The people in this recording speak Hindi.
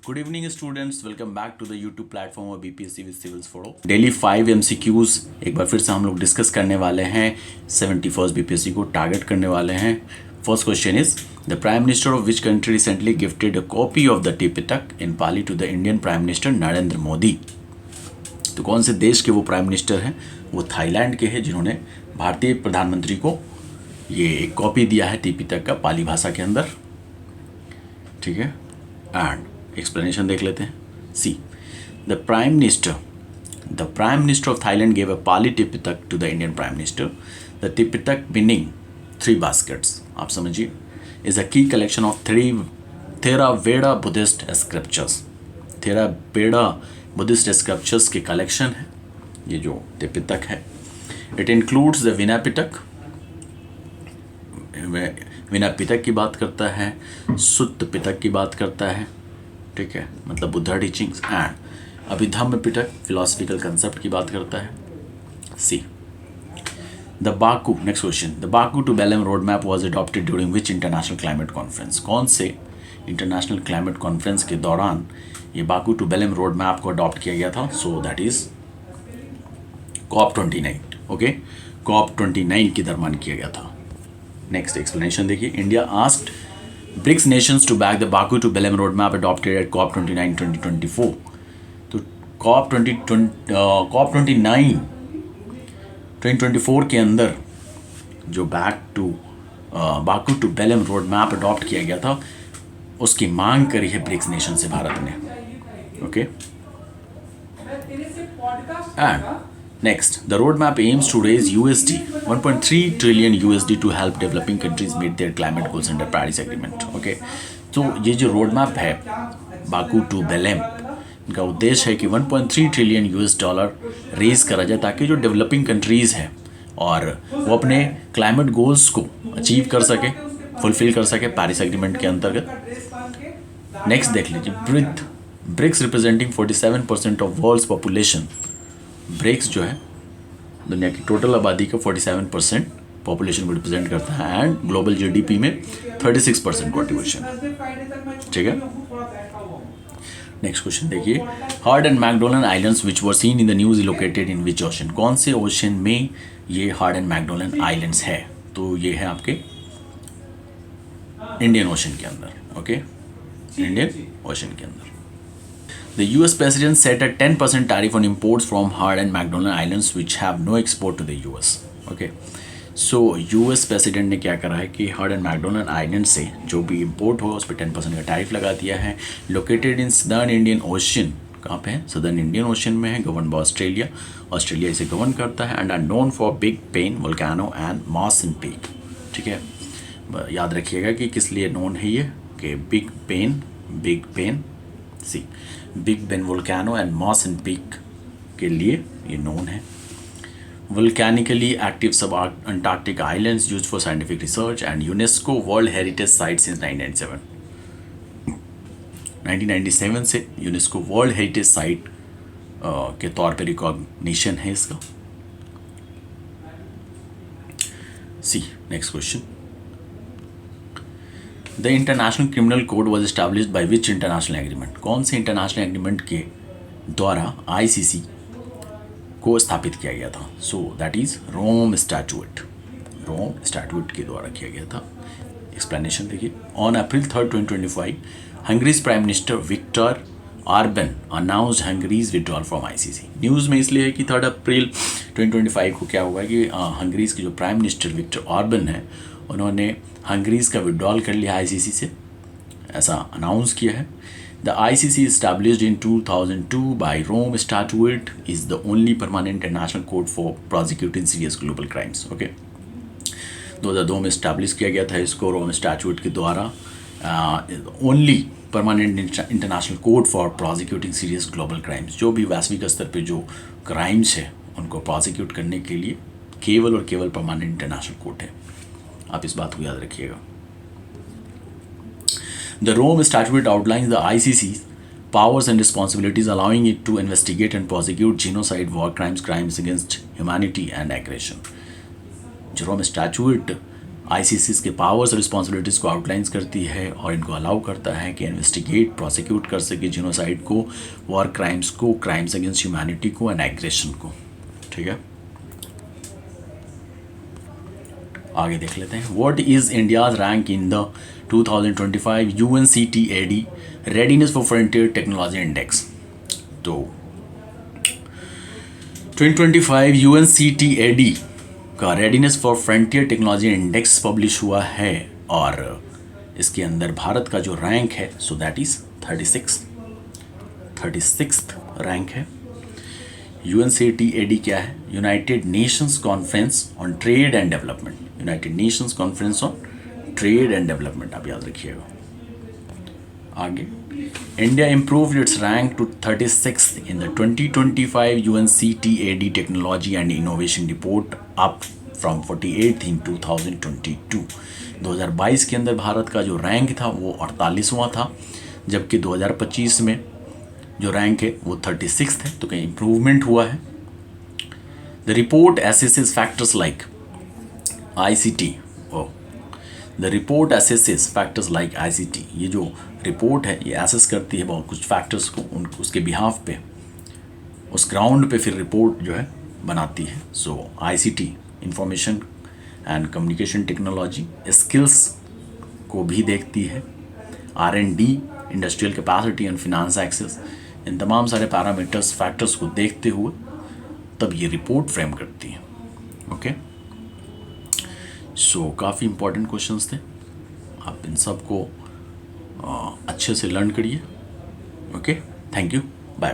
Good evening students, welcome back to the YouTube platform of BPSC with civils follow daily 5 MCQs. एक बार फिर से हम लोग डिस्कस करने वाले हैं। 71st बीपीएससी को टारगेट करने वाले हैं। First question is the prime minister of which country recently gifted a copy of the Tipitaka in Pali to the Indian prime minister Narendra Modi. तो कौन से देश के वो प्राइम मिनिस्टर हैं? वो थाईलैंड के हैं, जिन्होंने भारतीय प्रधानमंत्री को ये एक कॉपी दिया है टिपिटक का पाली भाषा के अंदर। ठीक है, एंड एक्सप्लेनेशन देख लेते हैं। See the prime minister of Thailand gave a Pali Tipitaka to the Indian prime minister. The Tipitaka meaning 3 baskets, आप समझिए, is a key collection of Theravada Buddhist scriptures. Theravada Buddhist scriptures के कलेक्शन है ये जो टिपिटक है। It includes the Vinaya Pitaka की बात करता है, सुत्त पिटक की बात करता है, ठीक है, मतलब Buddha teachings, and Abhidhamma Pitaka philosophical concept की बात करता है। See the Baku, next question, the Baku to Belem road map was adopted during which international climate conference. कौन से इंटरनेशनल क्लाइमेट कॉन्फ्रेंस के दौरान ये Baku to Belem road map को अडॉप्ट किया गया था? So that is COP29। Okay, COP29 के दरमियान किया गया था। नेक्स्ट एक्सप्लेनेशन देखिए। India asked BRICS nations to back the Baku to Belem road map adopted at COP29 2024। तो COP29 2024 के अंदर जो Baku to Belem road map adopt किया गया था, उसकी मांग करी है ब्रिक्स नेशन से भारत ने। Okay, and next, the roadmap aims to raise USD 1.3 trillion USD to help developing countries meet their climate goals under Paris Agreement. Okay, तो ये जो रोड मैप है बाकू टू बेलेम, इनका उद्देश्य है कि 1.3 ट्रिलियन $US रेज करा जाए ताकि जो डेवलपिंग कंट्रीज़ हैं और वो अपने क्लाइमेट गोल्स को अचीव कर सके, फुलफिल कर सके पेरिस एग्रीमेंट के अंतर्गत। नेक्स्ट देख लीजिए, BRICS representing 47% of world's population. BRICS जो है दुनिया की टोटल आबादी का 47% पॉपुलेशन को रिप्रेजेंट करता है, एंड ग्लोबल जीडीपी में 36% कॉन्ट्रीब्यूशन। ठीक है, नेक्स्ट क्वेश्चन देखिए। Hard and McDonald islands which were seen in the news located in which ocean. कौन से ओशन में ये हार्ड एंड मैकडोनल्ड आइलैंड्स है? तो ये है आपके इंडियन ओशन के अंदर। ओके, इंडियन ओशन के अंदर। The US President set a 10% tariff on imports from Hard and McDonald Islands which have no export to the US. Okay, so US President ने क्या करा है कि हार्ड एंड मैकडोनल्ड आइलैंड से जो भी इंपोर्ट हो उस पर 10% का टैरिफ लगा दिया है। Located in southern Indian Ocean, कहाँ पे है? सदर्न इंडियन ओशन में है, गवर्न बाय ऑस्ट्रेलिया। ऑस्ट्रेलिया इसे गवर्न करता है, and are known for big pen volcano and Mawson Peak. ठीक है, याद रखिएगा कि किस लिए नोन है ये, कि big pen see Big Ben volcano and Mawson Peak के लिए ये नोन है। Volcanically active sub Antarctic islands used for scientific research and UNESCO world heritage site since 1997 से यूनेस्को वर्ल्ड हेरिटेज साइट के तौर पे रिकॉग्निशन है इसका। See next question, the international criminal code was established by which international agreement. कौन से इंटरनेशनल एग्रीमेंट के द्वारा ICC को स्थापित किया गया था? So that is Rome statute के द्वारा किया गया था। एक्सप्लेनेशन देखिए। On April 3, 2025 Hungary's prime minister Viktor Orban announced Hungary's withdrawal from ICC। News में इसलिए है कि 3 अप्रैल 2025 को क्या हुआ कि हंगरीज के जो प्राइम मिनिस्टर विक्टर ऑर्बन है, उन्होंने हंगरीज का विड्रॉल कर लिया ICC से, ऐसा अनाउंस किया है। The ICC established in 2002 by Rome Statute is the only permanent international court for prosecuting serious global crimes. Okay, 2002 में इस्टेब्लिश किया गया था इसको रोम स्टैट्यूट के द्वारा। Only permanent international court for prosecuting serious global crimes, जो भी वैश्विक स्तर पे जो क्राइम्स है उनको प्रोसिक्यूट करने के लिए केवल और केवल परमानेंट इंटरनेशनल कोर्ट है। आप इस बात को याद रखिएगा। The Rome Statute outlines the ICC's powers and responsibilities, allowing it to investigate and prosecute genocide, war crimes, crimes against humanity and aggression. जो रोम स्टैट्यूट आईसीसी के पावर्स रिस्पॉन्सिबिलिटीज़ को आउटलाइंस करती है और इनको अलाउ करता है कि इन्वेस्टिगेट प्रोसिक्यूट कर सके जिनोसाइड को, वॉर क्राइम्स को, क्राइम्स अगेंस्ट ह्यूमैनिटी को एंड एग्रेशन को। ठीक है, आगे देख लेते हैं। What is India's rank in the 2025 UNCTAD readiness for frontier technology index. तो 2025 UNCTAD का readiness for frontier technology index publish हुआ है और इसके अंदर भारत का जो रैंक है सो दैट इज 36th रैंक है। UNCTAD क्या है? United Nations conference on trade and development. United Nations conference on trade and development, आप याद रखिएगा। आगे, India improved its rank to 36th in the 2025 UNCTAD Technology and Innovation Report up from 48th in 2022। 2022 के अंदर भारत का जो रैंक था वो 48वां था, जबकि 2025 में जो रैंक है वो 36th है, तो कहीं इम्प्रूवमेंट हुआ है। The report assesses factors like ICT। The report assesses factors like ICT। ये जो रिपोर्ट है ये एसेस करती है बहुत कुछ फैक्टर्स को, उसके बिहाफ पे, उस ग्राउंड पे फिर रिपोर्ट जो है बनाती है। So ICT, information and communication technology, skills को भी देखती है, R&D, industrial capacity and finance access, इन तमाम सारे पैरामीटर्स फैक्टर्स को देखते हुए तब ये रिपोर्ट फ्रेम करती है। ओके, सो काफ़ी इंपॉर्टेंट क्वेश्चंस थे, आप इन सब को अच्छे से लर्न करिए। Okay, thank you, bye bye.